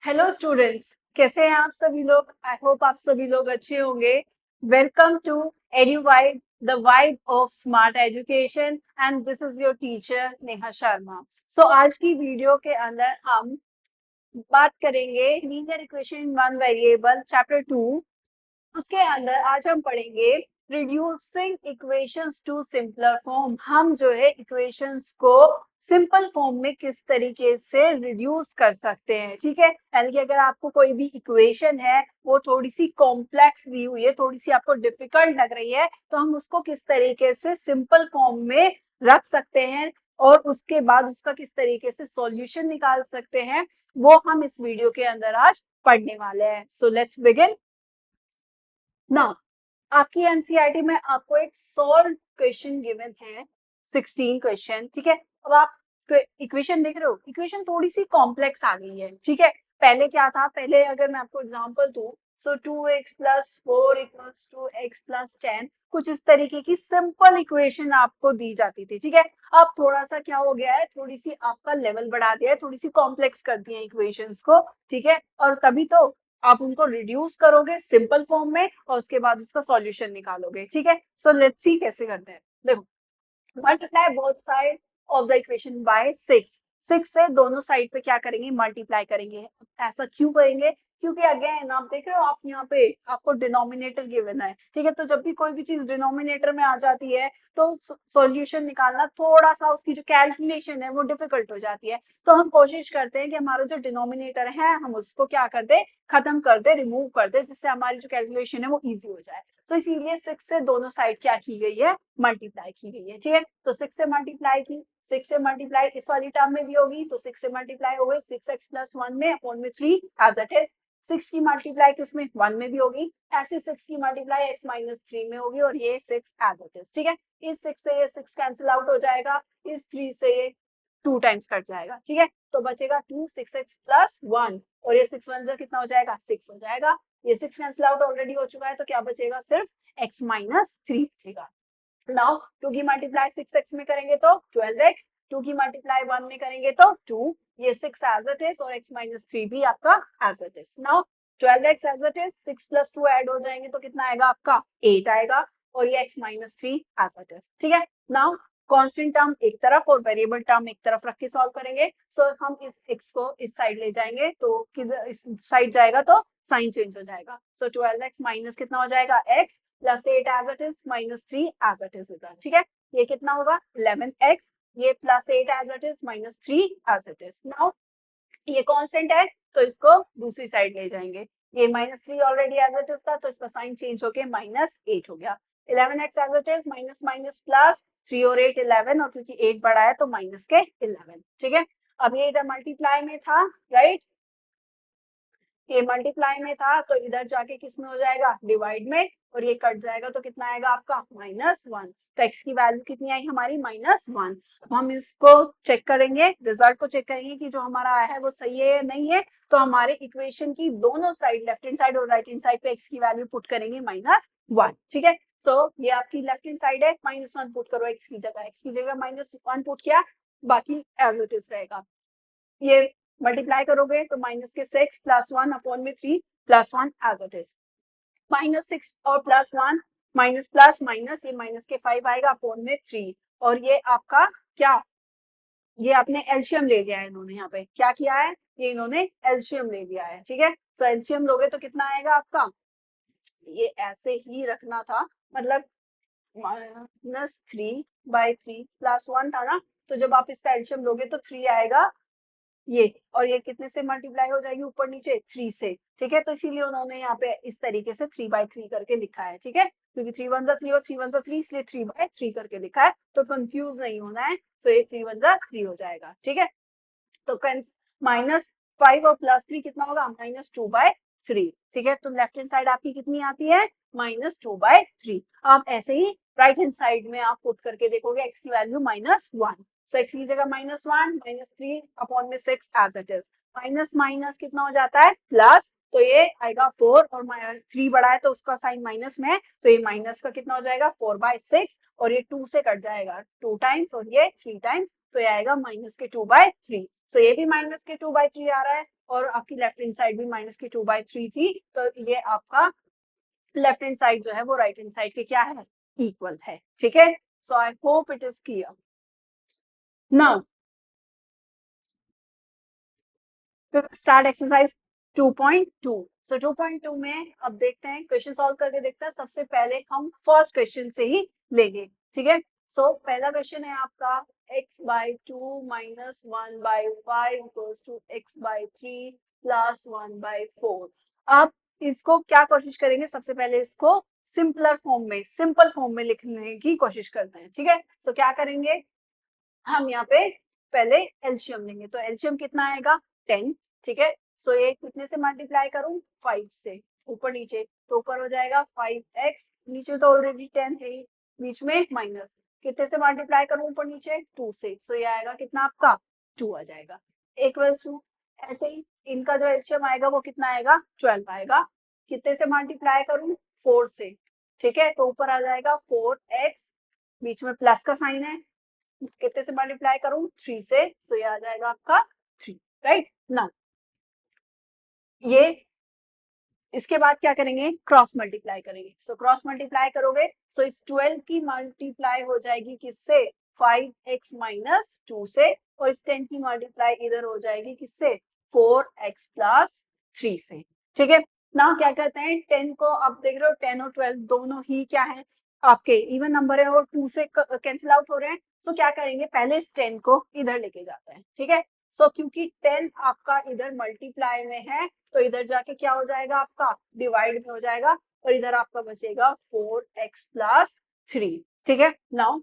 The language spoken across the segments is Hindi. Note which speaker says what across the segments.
Speaker 1: हेलो स्टूडेंट्स, कैसे हैं आप सभी लोग। आई होप आप सभी लोग अच्छे होंगे। Welcome to Eduvibe, the vibe of smart education, and this is your teacher Neha Sharma. So आज की वीडियो के अंदर हम बात करेंगे linear equation one variable chapter 2। उसके अंदर आज हम पढ़ेंगे reducing equations to simpler form. हम जो है इक्वेशंस को सिंपल फॉर्म में किस तरीके से रिड्यूस कर सकते हैं। ठीक है, यानी कि अगर आपको कोई भी इक्वेशन है वो थोड़ी सी कॉम्प्लेक्स दी हुई है, थोड़ी सी आपको डिफिकल्ट लग रही है, तो हम उसको किस तरीके से सिंपल फॉर्म में रख सकते हैं और उसके बाद उसका किस तरीके से सॉल्यूशन निकाल सकते हैं, वो हम इस वीडियो के अंदर आज पढ़ने वाले हैं। सो लेट्स बिगिन ना। आपकी एनसीईआरटी में आपको एक सॉल्व क्वेश्चन गिवन है, 16 क्वेश्चन। ठीक है, अब आप इक्वेशन देख रहे हो, इक्वेशन थोड़ी सी कॉम्प्लेक्स आ गई है। ठीक है, पहले क्या था, पहले अगर मैं आपको एग्जांपल दूं, सो 2x + 4 = x + 10, कुछ इस तरीके की सिंपल इक्वेशन आपको दी जाती थी। ठीक है, अब थोड़ा सा क्या हो गया है, थोड़ी सी आपका लेवल बढ़ा दिया है, थोड़ी सी कॉम्प्लेक्स कर दिए इक्वेशंस को। ठीक है, और तभी तो आप उनको रिड्यूस करोगे सिंपल फॉर्म में और उसके बाद उसका सॉल्यूशन निकालोगे। ठीक है, सो लेट्स सी कैसे करते हैं। देखो, multiply both side of the equation by 6। 6 से दोनों साइड पे क्या करेंगे, मल्टीप्लाई करेंगे। ऐसा क्यों करेंगे, क्योंकि अगेन आप देख रहे हो, आप यहाँ पे आपको डिनोमिनेटर गिवन है। ठीक है, तो जब भी कोई भी चीज डिनोमिनेटर में आ जाती है तो सॉल्यूशन निकालना, थोड़ा सा उसकी जो कैलकुलेशन है वो डिफिकल्ट हो जाती है। तो हम कोशिश करते हैं कि हमारा जो डिनोमिनेटर है हम उसको क्या कर दे, खत्म कर दे, रिमूव कर दे, जिससे हमारी जो कैलकुलेशन है वो इजी हो जाए। तो इसीलिए 6 से दोनों साइड क्या की गई है, मल्टीप्लाई की गई है। ठीक है, तो 6 से मल्टीप्लाई की, 6 से मल्टीप्लाई इस वाली टर्म में भी होगी, तो 6 से मल्टीप्लाई हो गई 6x + 1 में अपॉन में 3 एज इट इज। 6 की मल्टीप्लाई किसमें, 1 में भी होगी, ऐसे 6 की मल्टीप्लाई x - 3 में होगी और ये 6 एज इट इज। ठीक है, इस 6 से ये 6 कैंसिल आउट हो जाएगा, इस 3 से ये 2 टाइम्स कट जाएगा। ठीक है, तो बचेगा 2 6x + 1 और ये 6 1 कितना हो जाएगा, 6 हो जाएगा। ये 6 कैंसिल आउट ऑलरेडी हो चुका है, तो क्या बचेगा, सिर्फ x - 3 बचेगा। नाउ 2 की मल्टीप्लाई 6x में करेंगे तो 12x, 2 की मल्टीप्लाई 1 में करेंगे तो 2, ये 6 एज इट इज और x - 3 भी आपका as it is. Now 12x as it is, 6 + 2 add हो जाएंगे तो कितना आएगा आपका, 8 आएगा और ये x - 3 एज इट इज। ठीक है, नाउ कांस्टेंट टर्म एक तरफ और वेरिएबल टर्म एक तरफ रख के सॉल्व करेंगे। सो हम इस x को इस साइड ले जाएंगे, तो किधर इस साइड जाएगा तो साइन चेंज हो जाएगा। सो 12x माइनस कितना हो जाएगा, x + 8 as it is -3 as it is इधर। ठीक है, ये कितना होगा 11x, ये +8 as it is -3 as it is. Now ये कांस्टेंट है तो इसको दूसरी साइड ले जाएंगे, ये -3 ऑलरेडी एज इट इज था तो इसका साइन चेंज होके -8 हो गया। 11x as it is, minus minus plus 3 और 8 11, और क्योंकि 8 बड़ा है तो माइनस के 11। ठीक है, अब ये इधर मल्टीप्लाई में था, राइट, ये मल्टीप्लाई में था तो इधर जाके किस में हो जाएगा, डिवाइड में, और ये कट जाएगा तो कितना आएगा आपका -1। तो x की वैल्यू कितनी आई हमारी, -1। अब हम इसको चेक करेंगे, रिजल्ट को चेक करेंगे कि जो हमारा आया है वो सही है या नहीं है। तो हमारे इक्वेशन की दोनों साइड, लेफ्ट हैंड साइड और राइट हैंड साइड पे x की वैल्यू पुट करेंगे -1। ठीक है, सो ये आपकी लेफ्ट हैंड साइड है, -1 पुट करो x की जगह, -1 पुट किया, बाकी एज इट इज रहेगा। ये मल्टीप्लाई करोगे तो -6 + 1 अपॉन में 3 + 1 एज इट इज, -6 और +1, माइनस प्लस माइनस, ये माइनस के 5 आएगा अपॉन में 3, और ये आपका क्या, ये आपने एलसीएम ले लिया है। इन्होंने यहाँ पे क्या किया है, ये इन्होंने एलसीएम ले लिया है। ठीक है, तो एलसीएम लोगे तो कितना आएगा आपका, ये ऐसे ही रखना था, मतलब -3/3 + 1 था ना, तो जब आप इसका एलसीएम लोगे तो 3 आएगा ये, और ये कितने से मल्टीप्लाई हो जाएगी, ऊपर नीचे 3 से। ठीक है, तो इसीलिए उन्होंने यहाँ पे इस तरीके से 3/3 करके लिखा है। ठीक है, क्योंकि 3 1 3 और 3 1 3, इसलिए 3/3 करके लिखा है, तो कंफ्यूज नहीं होना है। तो ये 3 1 3 हो जाएगा। ठीक है, तो -5 और +3 कितना होगा, -2/3। ठीक है, तो लेफ्ट हैंड साइड आपकी कितनी आती है, -2/3। आप ऐसे ही राइट हैंड साइड में आप पुट करके देखोगे x की वैल्यू -1, तो x की जगह -1, -3 अपॉन में 6 as it is, minus minus कितना हो जाता है, प्लस, तो ये आएगा 4, और 3 बड़ा है तो उसका साइन माइनस में है, तो ये माइनस का कितना हो जाएगा 4/6, और ये 2 से कट जाएगा 2 टाइम्स और ये 3 टाइम्स, तो ये आएगा -2/3। सो ये भी माइनस के 2/3 आ रहा है और आपकी लेफ्ट हैंड साइड भी माइनस की 2/3 थी, तो ये आपका लेफ्ट हैंड साइड जो है वो राइट हैंड साइड के क्या है, इक्वल है। ठीक है, so I hope it is clear. Now start exercise 2.2। So 2.2 में अब देखते हैं, क्वेश्चन सॉल्व करके देखते हैं। सबसे पहले हम फर्स्ट क्वेश्चन से ही लेंगे। ठीक है, सो पहला क्वेश्चन है आपका x/2 minus 1/5 equals to x/3 plus 1/4। आप इसको क्या कोशिश करेंगे, सबसे पहले इसको सिंपल फॉर्म में लिखने की कोशिश करते हैं। ठीक है, सो क्या करेंगे, हम यहाँ पे पहले एलसीएम लेंगे। तो एलसीएम कितना आएगा, 10। ठीक है, सो ये कितने से मल्टीप्लाई करूं, 5 से, ऊपर नीचे, तो ऊपर हो जाएगा 5x, नीचे तो ऑलरेडी 10 है ही, बीच में माइनस, कितने से मल्टीप्लाई करूं ऊपर नीचे, 2 से, सो ये आएगा कितना आपका 2 आ जाएगा, इक्वल्स टू, ऐसे ही इनका जो एलसीएम आएगा वो कितना आएगा, 12 आएगा, कितने से मल्टीप्लाई करूं, 4 से। ठीक है, तो ऊपर आ जाएगा 4x, बीच में प्लस का साइन है, कितने से मल्टीप्लाई करूं, 3 से, सो ये आ जाएगा आपका 3। राइट ना, ये इसके बाद क्या करेंगे, क्रॉस मल्टीप्लाई करेंगे। सो क्रॉस मल्टीप्लाई करोगे, सो इस 12 की मल्टीप्लाई हो जाएगी किससे, 5x माइनस 2 से, और इस 10 की मल्टीप्लाई इधर हो जाएगी किससे, 4x प्लस 3 से। ठीक है, ना क्या कहते हैं, 10 को आप देख रहे हो, 10 और 12 दोनों ही क्या है, आपके इवन नंबर है और 2 से कैंसिल आउट हो रहे हैं। सो क्या करेंगे, पहले इस 10 को इधर लेके जाते हैं। ठीक है, सो क्योंकि 10 आपका इधर मल्टीप्लाई में है, तो इधर जाके क्या हो जाएगा, आपका डिवाइड में हो जाएगा, और इधर आपका बचेगा 4x प्लस 3। ठीक है, नाउ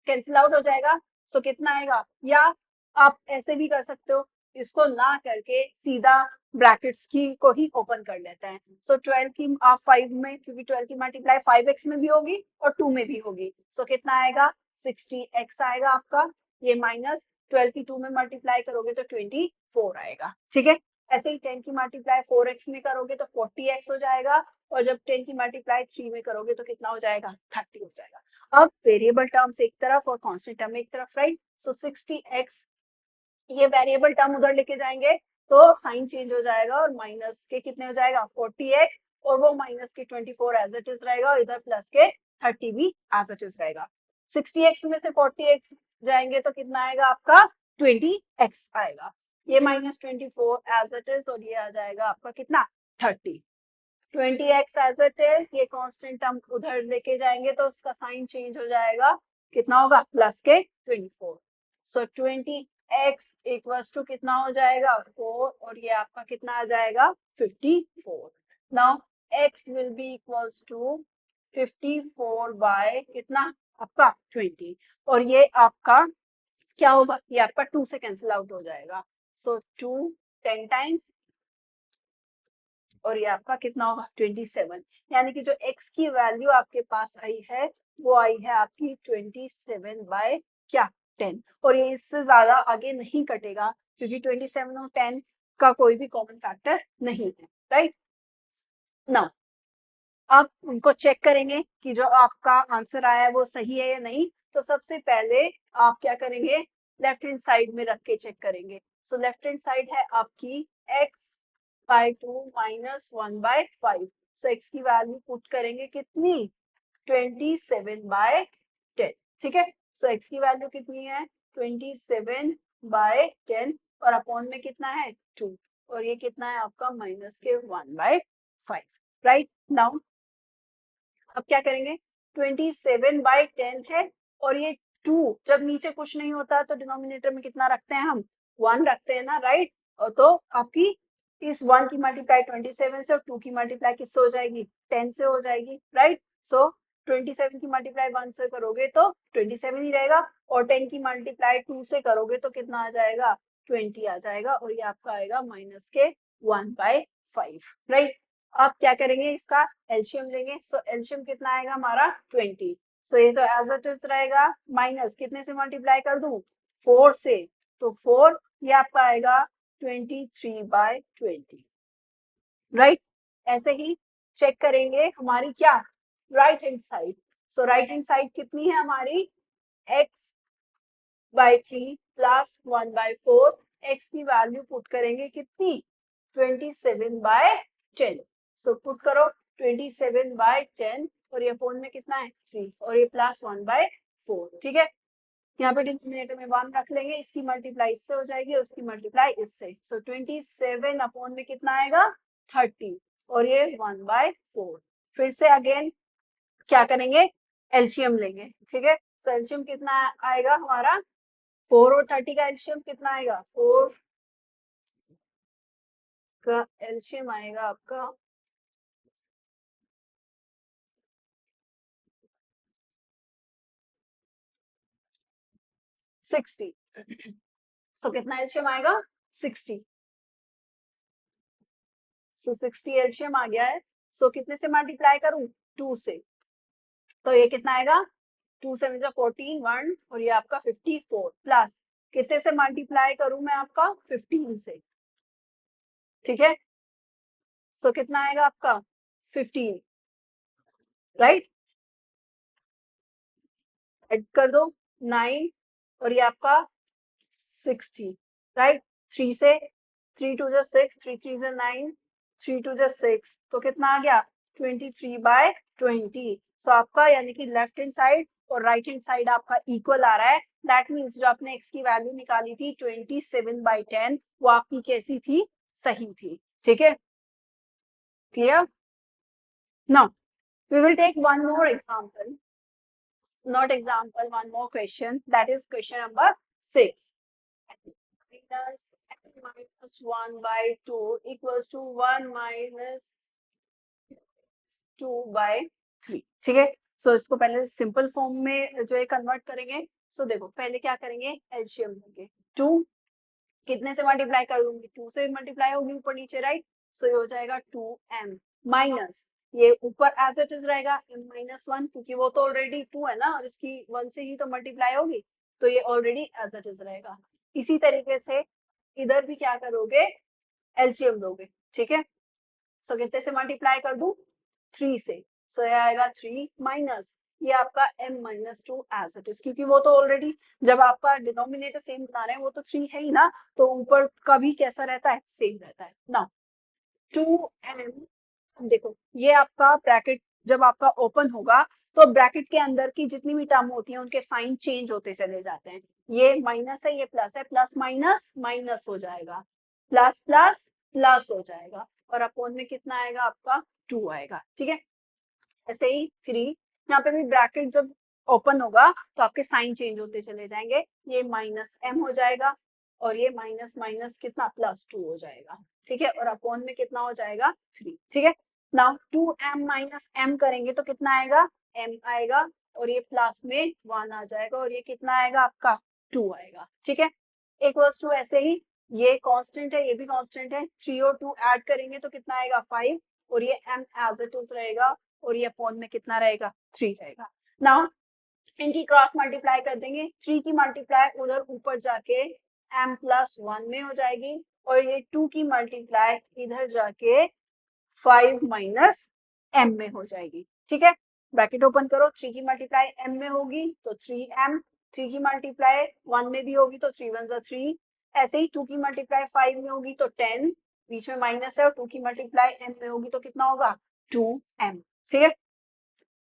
Speaker 1: कैंसिल आउट हो जाएगा, सो कितना आएगा, या आप ऐसे भी कर सकते हो, इसको ना करके सीधा ब्रैकेट्स की को ही ओपन कर लेते हैं। सो 12 की आप 5 में, क्योंकि 12 की मल्टीप्लाई 5x में भी होगी और 2 में भी होगी, सो कितना आएगा, 60x आएगा आपका, ये माइनस 12 की 2 में मल्टीप्लाई करोगे तो 24 आएगा। ठीक है, ऐसे ही 10 की मल्टीप्लाई 4x में करोगे तो 40x हो जाएगा, और जब 10 की मल्टीप्लाई 3 में करोगे तो कितना हो जाएगा, 30 हो जाएगा। अब वेरिएबल टर्म्स एक तरफ और कांस्टेंट टर्म एक तरफ, राइट। सो 60x, ये वेरिएबल टर्म उधर लेके जाएंगे तो साइन चेंज हो जाएगा, और माइनस के कितने हो जाएगा, 40x, और वो माइनस के 24 एज इट इज रहेगा, और इधर प्लस के 30 भी एज इट इज रहेगा। 60x में से 40x जाएंगे तो कितना आएगा आपका, 20x आएगा, ये माइनस 24 एज इट इज, और ये आ जाएगा आपका कितना, 30। 20x एज इट इज, ये कांस्टेंट टर्म उधर लेके जाएंगे तो उसका साइन चेंज हो जाएगा, कितना होगा, प्लस के 24। सो 20x इक्वल्स टू कितना हो जाएगा, 4, और ये आपका कितना आ जाएगा, 54। Now x will be equals to 54 by कितना आपका 20, और ये आपका क्या होगा, ये आपका 2 से कैंसिल आउट हो जाएगा। सो 2 10 टाइम्स, और ये आपका कितना होगा, 27, यानी कि जो x की वैल्यू आपके पास आई है वो आई है आपकी 27 बाय क्या 10, और ये इससे ज्यादा आगे नहीं कटेगा, क्योंकि 27 और 10 का कोई भी कॉमन फैक्टर नहीं है, राइट। नाउ आप उनको चेक करेंगे कि जो आपका आंसर आया है वो सही है या नहीं। तो सबसे पहले आप क्या करेंगे, लेफ्ट हैंड साइड में रख के चेक करेंगे। सो लेफ्ट हैंड साइड है आपकी x/2 माइनस 1/5, सो x की वैल्यू पुट करेंगे कितनी, 27/10। ठीक है, सो x की वैल्यू कितनी है, 27/10, और अपॉन में कितना है, 2, और ये कितना है आपका माइनस के 1/5, राइट। नाउ अब क्या करेंगे, 27/10 है, और ये 2 जब नीचे कुछ नहीं होता तो डिनोमिनेटर में कितना रखते हैं हम, 1 रखते हैं ना, राइट। और तो आपकी इस 1 की मल्टीप्लाई 27 से और 2 की मल्टीप्लाई किससे हो जाएगी, 10 से हो जाएगी, राइट। सो 27 की मल्टीप्लाई 1 से करोगे तो 27 ही रहेगा, और 10 की मल्टीप्लाई 2 से करोगे तो कितना आ जाएगा, 20 आ जाएगा, और ये आपका आएगा माइनस के 1/5, राइट। अब क्या करेंगे, इसका एलसीएम लेंगे। सो एलसीएम कितना आएगा हमारा, 20। सो ये तो एज इट इज रहेगा, माइनस कितने से मल्टीप्लाई कर दूं, 4 से, तो 4, ये आपका आएगा 23/20, राइट। ऐसे ही चेक करेंगे हमारी क्या, राइट हैंड साइड। सो राइट हैंड साइड कितनी है हमारी, x/3 प्लस 1/4, x की वैल्यू पुट करेंगे कितनी 27/10। सो पुट करो 27/10 और ये अपॉन में कितना है 3 और ये प्लस 1/4। ठीक है, यहाँ पे डिनोमिनेटर में 1 रख लेंगे, इसकी मल्टीप्लाई इससे हो जाएगी, उसकी मल्टीप्लाई इससे। सो 27 अपॉन में कितना आएगा 30 और ये 1/4। फिर से अगेन क्या करेंगे एलसीएम लेंगे। ठीक है, सो एलसीएम कितना आएगा हमारा 4 और 30 का एलसीएम कितना आएगा 4 का एलसीएम आएगा आपका 60। सो कितना एलसीएम आएगा 60। सो 60 एलसीएम आ गया है। सो कितने से मल्टीप्लाई करूं 2 से, तो ये कितना आएगा 2 से 14 1 और ये आपका 54 प्लस कितने से मल्टीप्लाई करूं मैं आपका 15 से। ठीक है, सो कितना आएगा आपका 15 राइट, ऐड कर दो 9 और ये आपका 60 राइट। 3 से 3 2 जा 6 3 3 जा 9 3 2 जा 6 तो कितना आ गया 23/20। सो आपका यानी कि लेफ्ट हैंड साइड और राइट हैंड साइड आपका इक्वल आ रहा है। दैट मीन्स जो आपने x की वैल्यू निकाली थी 27/10 वो आपकी कैसी थी सही थी। ठीक है, clear. Now we will take one more example, not example, one more question, that is question number 6. Minus n minus 1 by 2 equals to 1 minus 2 by 3। ठीक है, सो इसको पहले सिंपल फॉर्म में जो है कन्वर्ट करेंगे। सो देखो पहले क्या करेंगे एलसीएम लेंगे 2 कितने से मल्टीप्लाई कर दूंगी 2 से मल्टीप्लाई होगी ऊपर नीचे राइट। सो ये हो जाएगा 2m माइनस ये ऊपर एज इट इज रहेगा m माइनस 1 क्योंकि वो तो ऑलरेडी 2 है ना और इसकी 1 से ही तो मल्टीप्लाई होगी तो ये ऑलरेडी एज इट इज रहेगा। इसी तरीके से इधर भी क्या करोगे एलसीएम लोगे। ठीक है, सो कितने से मल्टीप्लाई कर दूं 3 से। सो ये आएगा 3 माइनस ये आपका m minus 2 as it is क्योंकि वो तो ऑलरेडी जब आपका डिनोमिनेटर सेम बना रहे हैं वो तो 3 है ही ना तो ऊपर का भी कैसा रहता है सेम रहता है ना। 2m देखो ये आपका ब्रैकेट जब आपका ओपन होगा तो ब्रैकेट के अंदर की जितनी भी टर्म होती है उनके साइन चेंज होते चले जाते हैं। ये माइनस है ये प्लस है प्लस माइनस माइनस हो जाएगा प्लस प्लस प्लस हो जाएगा और अपॉन में कितना आएगा आपका 2 आएगा। ठीक है, ऐसे ही 3 यहाँ पे भी ब्रैकेट जब ओपन होगा तो आपके साइन चेंज होते चले जाएंगे। ये माइनस m हो जाएगा और ये माइनस माइनस कितना प्लस 2 हो जाएगा। ठीक है, और अपॉन में कितना हो जाएगा 3। ठीक है, नाउ 2m माइनस m करेंगे तो कितना आएगा m आएगा और ये प्लस में 1 आ जाएगा और ये कितना आएगा आपका 2 आएगा। ठीक है, एक वस्तु ऐसे ही ये कांस्टेंट है ये भी कांस्टेंट है 3 और 2 ऐड करेंगे तो कितना आएगा 5 और ये m एज इट इज रहेगा और ये अपॉन में कितना रहेगा 3 रहेगा। नाउ इनकी क्रॉस मल्टीप्लाई कर देंगे 3 की मल्टीप्लाई उधर ऊपर जाके m प्लस 1 में हो जाएगी और ये 2 की मल्टीप्लाई इधर जाके 5 माइनस m में हो जाएगी। ठीक है, ब्रैकेट ओपन करो 3 की मल्टीप्लाई m में होगी तो 3m 3 की मल्टीप्लाई 1 में भी होगी तो 3 1 जा 3 ऐसे ही 2 की मल्टीप्लाई 5 में होगी तो 10 बीच में माइनस है और 2 की मल्टीप्लाई m में होगी तो कितना होगा 2m। ठीक है,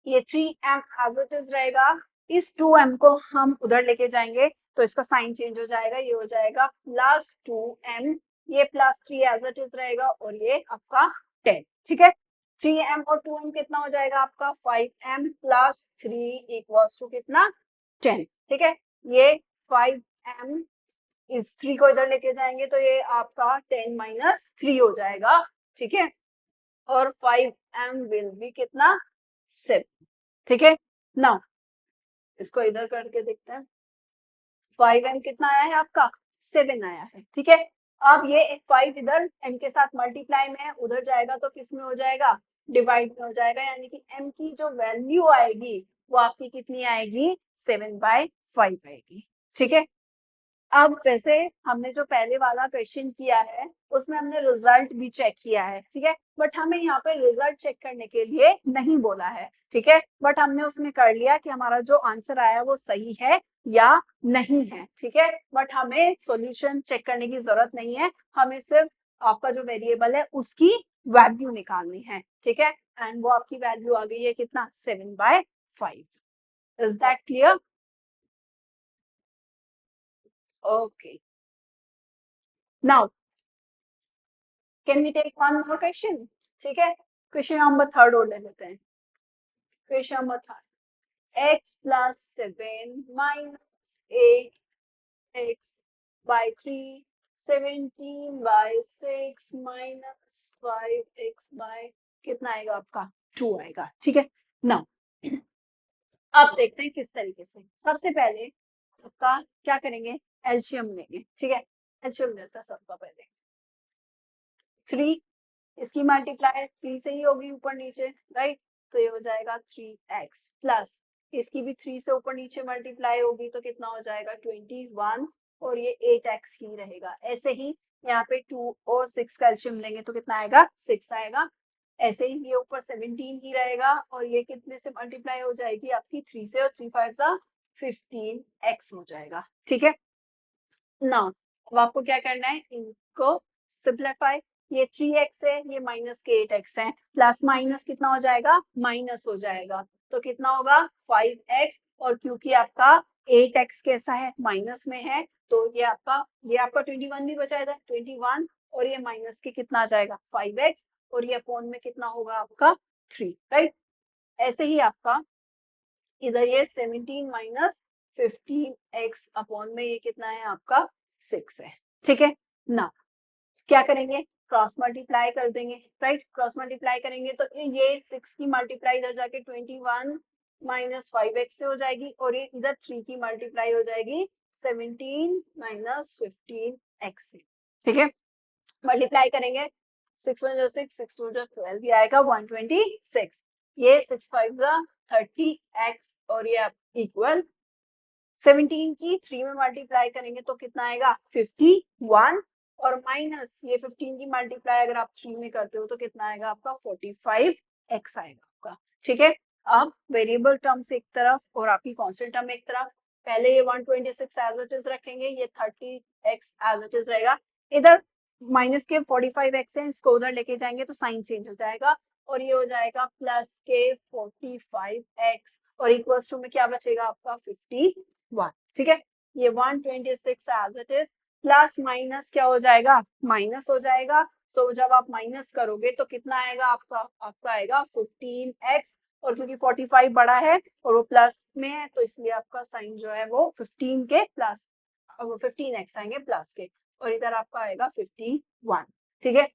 Speaker 1: ये 3m एज इट इज रहेगा इस 2m को हम उधर लेके जाएंगे तो इसका साइन चेंज हो जाएगा ये हो जाएगा प्लस 2m ये प्लस 3 एज इट इज रहेगा और ये आपका 10। ठीक है, 3m और 2m कितना हो जाएगा आपका 5m प्लस 3 इक्वल्स टू कितना 10। ठीक है, ये 5m इस 3 को इधर लेके जाएंगे तो ये आपका 10 माइनस 3 हो जाएगा। ठीक है, और 5m विल बी कितना 7। ठीक है, नाउ इसको इधर करके देखते हैं 5m कितना आया है आपका 7 आया है। ठीक है, अब ये 5 इधर m के साथ मल्टीप्लाई में है उधर जाएगा तो किस में हो जाएगा डिवाइड में हो जाएगा यानी कि m की जो वैल्यू आएगी वो आपकी कितनी आएगी 7/5 आएगी। ठीक है, अब वैसे हमने जो पहले वाला क्वेश्चन किया है उसमें हमने रिजल्ट भी चेक किया है, ठीक है, बट हमें यहाँ पे रिजल्ट चेक करने के लिए नहीं बोला है, ठीक है, बट हमने उसमें कर लिया कि हमारा जो आंसर आया वो सही है या नहीं है, ठीक है, बट हमें सॉल्यूशन चेक करने की जरूरत नहीं है, हमें सिर्फ आपका जो वेरिएबल है उसकी वैल्यू निकालनी है, ठीक है, एंड वो आपकी वैल्यू आ गई है कितना 7/5. Is that clear? Okay, now can we take one more question? ठीक है, क्वेश्चन नंबर थर्ड और ले लेते हैं. Question number third, x plus 7 minus 8x by 3, 17 by 6 minus 5x by कितना आएगा आपका 2 आएगा, ठीक है. नाउ अब देखते हैं किस तरीके से. सबसे पहले आपका क्या करेंगे, एलसीएम लेंगे, ठीक है, एलसीएम लेता है सबका पहले. 3 इसकी मल्टीप्लाई 3 से ही होगी ऊपर नीचे, राइट, तो ये हो जाएगा 3x प्लस इसकी भी 3 से ऊपर नीचे मल्टीप्लाई होगी तो कितना हो जाएगा 21 और ये 8x ही रहेगा. ऐसे ही यहाँ पे 2 और 6 कैल्शियम लेंगे तो कितना आएगा 6 आएगा. ऐसे ही ये ऊपर 17 ही रहेगा और ये कितने से मल्टीप्लाई हो जाएगी आपकी 3 से, और 3 5 15x हो जाएगा, ठीक है. नाउ अब आपको क्या करना है, इनको सिंप्लीफाई. ये 3x है, ये माइनस के 8x है, प्लस माइनस कितना हो जाएगा, माइनस हो जाएगा, तो कितना होगा 5x, और क्योंकि आपका 8x कैसा है, माइनस में है, तो ये आपका 21 भी बचा था, 21, और ये माइनस के कितना आ जाएगा 5x, और ये अपॉन में कितना होगा आपका 3, राइट. ऐसे ही आपका इधर ये 17 माइनस 15x अपॉन में ये कितना है आपका 6 है, ठीक है. ना क्या करेंगे, क्रॉस मल्टीप्लाई कर देंगे, राइट, क्रॉस मल्टीप्लाई करेंगे तो ये 6 की मल्टीप्लाई इधर जाके 21 माइनस 5x से हो जाएगी, और ये इधर 3 की मल्टीप्लाई हो जाएगी 17 माइनस 15x से, ठीक है. मल्टीप्लाई करेंगे 6 1 6 6 2 12 ये आएगा 126, ये 6 5 30x, और ये इक्वल 17 की 3 में मल्टीप्लाई करेंगे तो कितना आएगा 51, और माइनस ये 15 की मल्टीप्लाई अगर आप 3 में करते हो तो कितना आएगा आपका 45x आएगा आपका, ठीक है. अब वेरिएबल टर्म्स एक तरफ और आपकी कांस्टेंट टर्म एक तरफ. पहले ये 126 एज इट इज रखेंगे, ये 30x एज इट इज रहेगा. इधर माइनस के 45x है, इसको उधर लेके जाएंगे तो साइन चेंज हो जाएगा, और ये हो जाएगा प्लस के 45x, और इक्वल्स टू में क्या बचेगा आपका 51, ठीक है. ये 126 as it is, plus minus क्या हो जाएगा, माइनस हो जाएगा. सो जब आप माइनस करोगे तो कितना आएगा आपका आएगा 15x, और क्योंकि 45 बड़ा है और वो प्लस में है तो इसलिए आपका साइन जो है वो 15 के प्लस, वो 15x आएंगे प्लस के, और इधर आपका आएगा 51, ठीक है.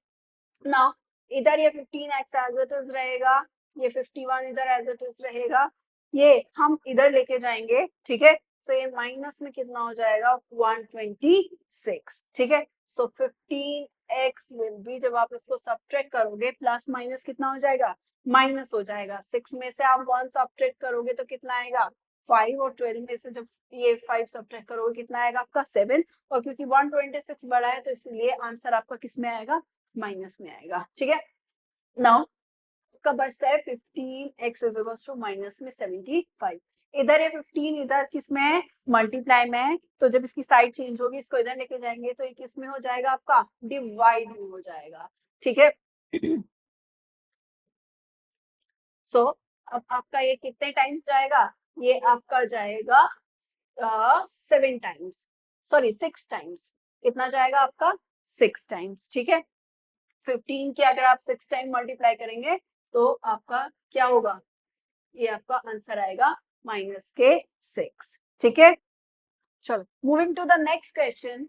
Speaker 1: नाउ इधर ये 15x एज इट इज रहेगा, ये 51 इधर एज इट इज रहेगा, ये हम इधर लेके जाएंगे, ठीक है. सो ये माइनस में कितना हो जाएगा 126, ठीक है. सो 15x विल बी, जब आप इसको सब्ट्रैक्ट करोगे प्लस माइनस कितना हो जाएगा, माइनस हो जाएगा. 6 में से आप 1 सब्ट्रैक्ट करोगे तो कितना आएगा 5, और 12 में से जब ये 5 सब्ट्रैक्ट करोगे कितना आएगा आपका 7, और क्योंकि 126 बड़ा है तो इसलिए आंसर आपका किस में आएगा, माइनस में आएगा, ठीक है. नाउ का बचता है 15x is equals to minus में 75. इधर ये 15 इधर किस में है, मल्टीप्लाई में है, तो जब इसकी साइड चेंज होगी इसको इधर लेके जाएंगे तो ये किस में हो जाएगा आपका, डिवाइड में हो जाएगा, ठीक है. सो अब आपका ये कितने टाइम्स जाएगा, ये आपका जाएगा 7 टाइम्स, सॉरी 6 टाइम्स. कितना जाएगा आपका 6 टाइम्स, ठीक है. 15 के अगर आप 6 टाइम मल्टीप्लाई करेंगे तो आपका क्या होगा, ये आपका आंसर आएगा माइनस के 6, ठीक है. चलो moving to the next question.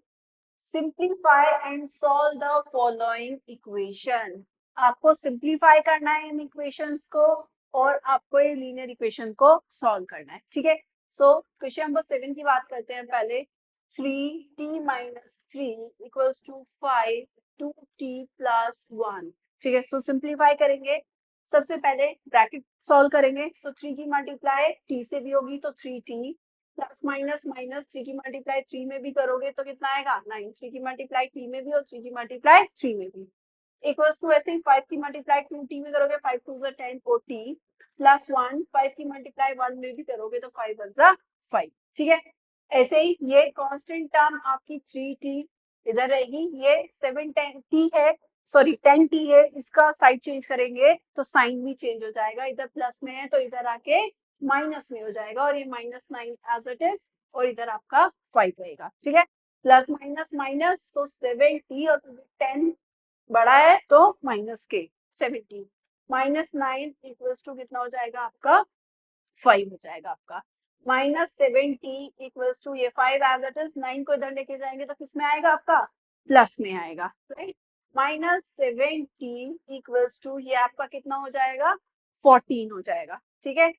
Speaker 1: Simplify and solve the following equation. आपको सिंप्लीफाई करना है इन इक्वेशंस को और आपको ये लीनियर इक्वेशन को सॉल्व करना है, ठीक है. सो क्वेश्चन नंबर 7 की बात करते हैं पहले. 3t minus 3 equals to 5 2t plus 1, ठीक है. सो सिंप्लीफाई करेंगे, सबसे पहले ब्रैकेट सॉल्व करेंगे. सो 3 की मल्टीप्लाई t से भी होगी तो 3t प्लस माइनस माइनस, 3 की मल्टीप्लाई 3 में भी करोगे तो कितना आएगा 9, 3 की मल्टीप्लाई 3 में भी और 3 की मल्टीप्लाई 3 में भी इक्वल्स टू ऐसे ही 5 की मल्टीप्लाई 2t में करोगे 5 2 ज़ा 10 4t प्लस 1, 5 की मल्टीप्लाई 1 में भी करोगे तो 5 1 ज़ा 5। ठीक है, ऐसे ही ये कांस्टेंट टर्म आपकी 3t इधर रहेगी, ये 7 10t है, सॉरी 10t है, इसका साइड चेंज करेंगे तो साइन भी चेंज हो जाएगा, इधर प्लस में है तो इधर आके माइनस में हो जाएगा और ये -9 एज इट इज और इधर आपका 5 रहेगा। ठीक है, प्लस माइनस माइनस तो 7t और 10 बड़ा है तो माइनस के 17 -9 इक्वल्स टू कितना हो जाएगा आपका 5 हो जाएगा आपका। -7t इक्वल्स टू ये 5 एज इट इज, 9 को इधर लेके जाएंगे तो किस में आएगा आपका प्लस में आएगा, राइट। -7t इक्वल्स टू ये आपका कितना हो जाएगा 14 हो जाएगा। ठीक है,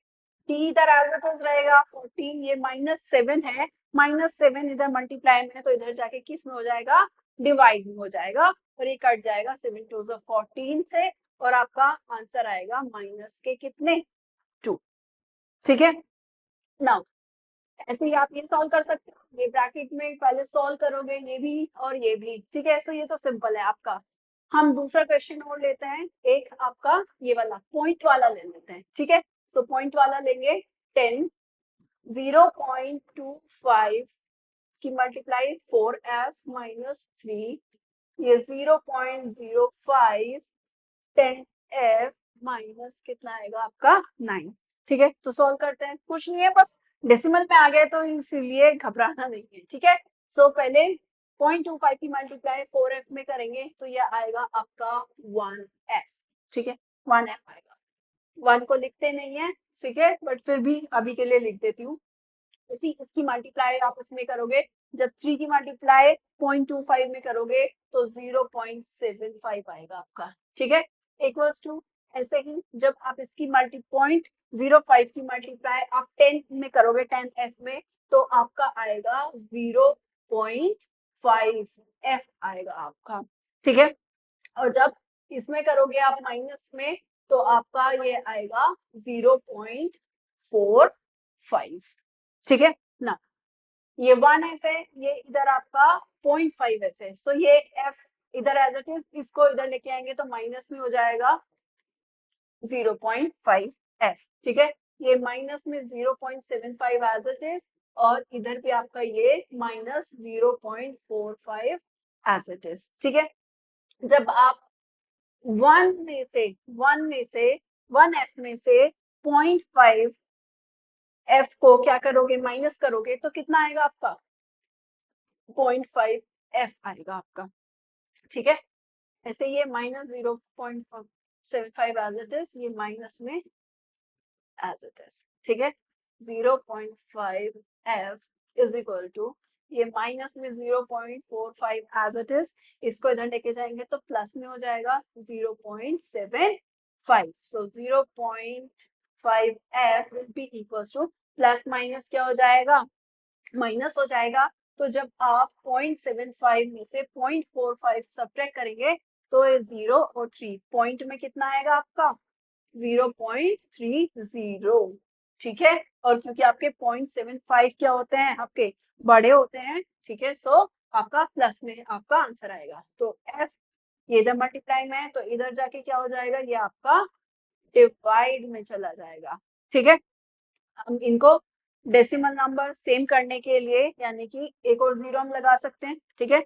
Speaker 1: t इधर एज इट इज रहेगा 14, ये -7 है, -7 इधर मल्टीप्लाई में है तो इधर जाके किस में हो जाएगा डिवाइड में हो जाएगा और ये कट जाएगा 7 2 14 से और आपका आंसर आएगा माइनस के कितने 2। ठीक है, नाउ ऐसे ही आप ये सॉल्व कर सकते हो, ये ब्रैकेट में पहले सॉल्व करोगे ये भी और ये भी। ठीक है, सो ये तो सिंपल है आपका। हम दूसरा क्वेश्चन और लेते हैं, एक आपका ये वाला पॉइंट वाला ले लेते हैं। ठीक है, सो पॉइंट वाला लेंगे 10 0.25 की मल्टीप्लाई 4f माइनस 3, ये 0.05 10f माइनस कितना आएगा आपका 9। ठीक है, तो सॉल्व करते हैं, कुछ नहीं है बस डेसिमल में आ गए तो इसीलिए घबराना नहीं है। ठीक है, सो पहले 0.25 की मल्टीप्लाई 4f में करेंगे तो ये आएगा आपका 1f। ठीक है, 1f आएगा, 1 को लिखते नहीं है, ठीक है, बट फिर भी अभी के लिए लिख देती हूँ। इसी इसकी मल्टीप्लाई आप इसमें करोगे, जब 3 की मल्टीप्लाई 0.25 में करोगे तो 0.75 आएगा आपका। ठीक है, इक्वल्स टू ऐसे ही जब आप इसकी पॉइंट 05 की मल्टीप्लाई आप 10 में करोगे 10f में तो आपका आएगा 0.5f आएगा आपका। ठीक है, और जब इसमें करोगे आप माइनस में तो आपका ये आएगा 0.45। ठीक है ना, ये 1f है, ये इधर आपका 0.5f है, सो ये f इधर एज इट इज, इसको इधर लेके आएंगे तो माइनस में हो जाएगा 0.5f। ठीक है, ये माइनस में 0.75 एज इट इज और इधर भी आपका ये -0.45 एज इट इज। ठीक है, जब आप 1 में से 1f में से 0.5 f को क्या करोगे माइनस करोगे तो कितना आएगा आपका 0.5f आएगा आपका। ठीक है, ऐसे ये -0.75 एज इट इज, ये माइनस में एज इट इज। ठीक है, 0.5f इज इक्वल टू ये माइनस में 0.45 एज इट इज, इसको इधर लेके जाएंगे तो प्लस में हो जाएगा 0.75, सो 0.5f will be equals two plus minus क्या हो जाएगा माइनस हो जाएगा, तो जब आप 0.75 में से 0.45 सब्ट्रैक्ट करेंगे तो ये 0 और 3 पॉइंट में कितना आएगा आपका 0.30। ठीक है, और क्योंकि आपके 0.75 क्या होते हैं आपके बड़े होते हैं, ठीक है, सो आपका प्लस में आपका आंसर आएगा। तो f ये इधर मल्टीप्लाई में है तो इधर जाके क्या हो जाएगा ये आपका डिवाइड में चला जाएगा। ठीक है, हम इनको डेसिमल नंबर सेम करने के लिए यानी कि एक और 0 हम लगा सकते हैं। ठीक है,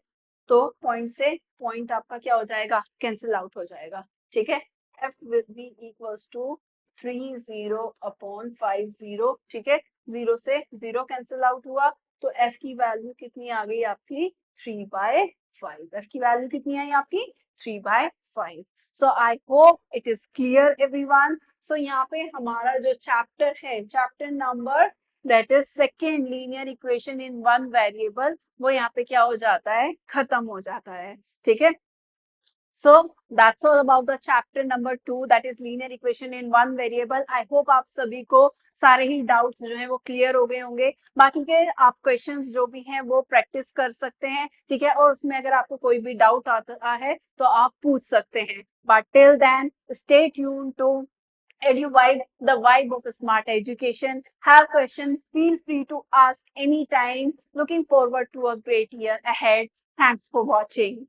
Speaker 1: तो पॉइंट से पॉइंट आपका क्या हो जाएगा कैंसिल आउट हो जाएगा। ठीक है, f will be equals to 30/50। ठीक है, 0 से 0 कैंसिल आउट हुआ तो f की वैल्यू कितनी आ गई आपकी 3/5। f की वैल्यू कितनी आई आपकी 3/5। So I hope it is clear everyone. So यहाँ पे हमारा जो चैप्टर है chapter number that is second linear equation in one variable, वो यहाँ पे क्या हो जाता है खत्म हो जाता है। ठीक है, so that's all about the chapter number 2 that is linear equation in one variable। I hope आप सभी को सारे ही डाउट्स जो हैं वो क्लियर हो गए होंगे। बाकी के आप क्वेश्चंस जो भी हैं वो प्रैक्टिस कर सकते हैं। ठीक है, और उसमें अगर आपको कोई भी डाउट आता है तो आप पूछ सकते हैं। But till then stay tune to EduVibe, the vibe of smart education. Have questions? Feel free to ask anytime. Looking forward to a great year ahead. Thanks for watching.